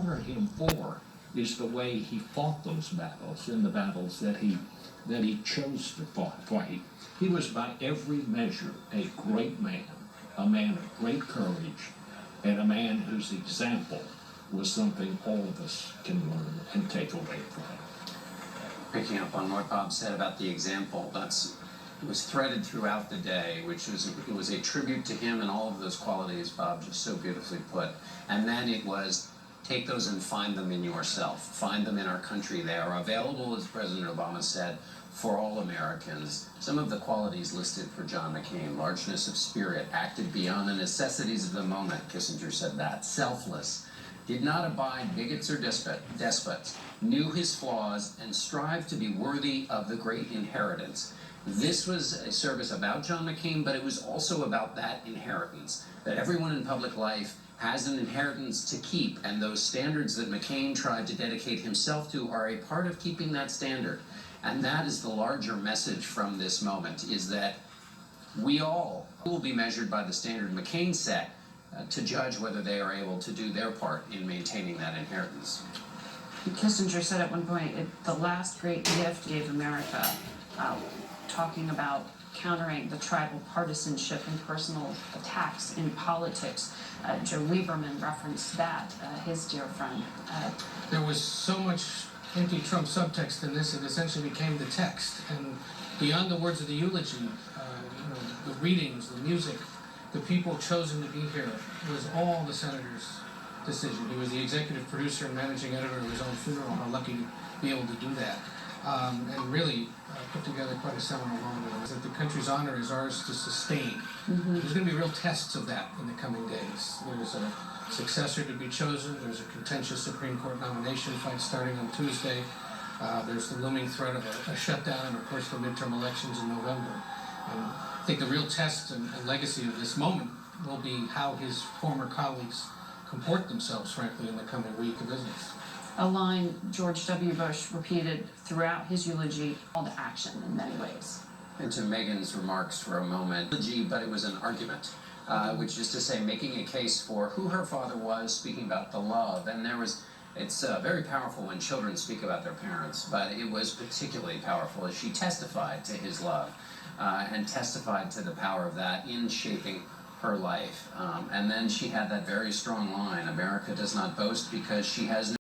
honor him for is the way he fought those battles, in the battles that he chose to fight. He was by every measure a great man, a man of great courage, and a man whose example was something all of us can learn and take away from him. Picking up on what Bob said about the example, it was threaded throughout the day, it was a tribute to him and all of those qualities Bob just so beautifully put. And then it was take those and find them in yourself. Find them in our country. They are available, as President Obama said, for all Americans. Some of the qualities listed for John McCain: largeness of spirit, acted beyond the necessities of the moment. Kissinger said that. Selfless, did not abide bigots or despots, knew his flaws, and strived to be worthy of the great inheritance. This was a service about John McCain, but it was also about that inheritance, that everyone in public life has an inheritance to keep, and those standards that McCain tried to dedicate himself to are a part of keeping that standard. And that is the larger message from this moment, is that we all will be measured by the standard McCain set to judge whether they are able to do their part in maintaining that inheritance. Kissinger said at one point, the last great gift gave America, talking about countering the tribal partisanship and personal attacks in politics. Joe Lieberman referenced that, his dear friend. There was so much anti-Trump subtext in this, it essentially became the text. And beyond the words of the eulogy, the readings, the music, the people chosen to be here was all the senator's decision. He was the executive producer and managing editor of his own funeral. How lucky to be able to do that. And really put together quite a seminal moment. That the country's honor is ours to sustain. There's going to be real tests of that in the coming days. There's a successor to be chosen. There's a contentious Supreme Court nomination fight starting on Tuesday. There's the looming threat of a shutdown, and of course the midterm elections in November. And I think the real test and legacy of this moment will be how his former colleagues comport themselves, frankly, in the coming week of business. A line George W. Bush repeated throughout his eulogy: call to action in many ways. And to Megan's remarks for a moment, but it was an argument, which is to say, making a case for who her father was, speaking about the love. And it's very powerful when children speak about their parents, but it was particularly powerful as she testified to his love and testified to the power of that in shaping her life. And then she had that very strong line: America does not boast because she has no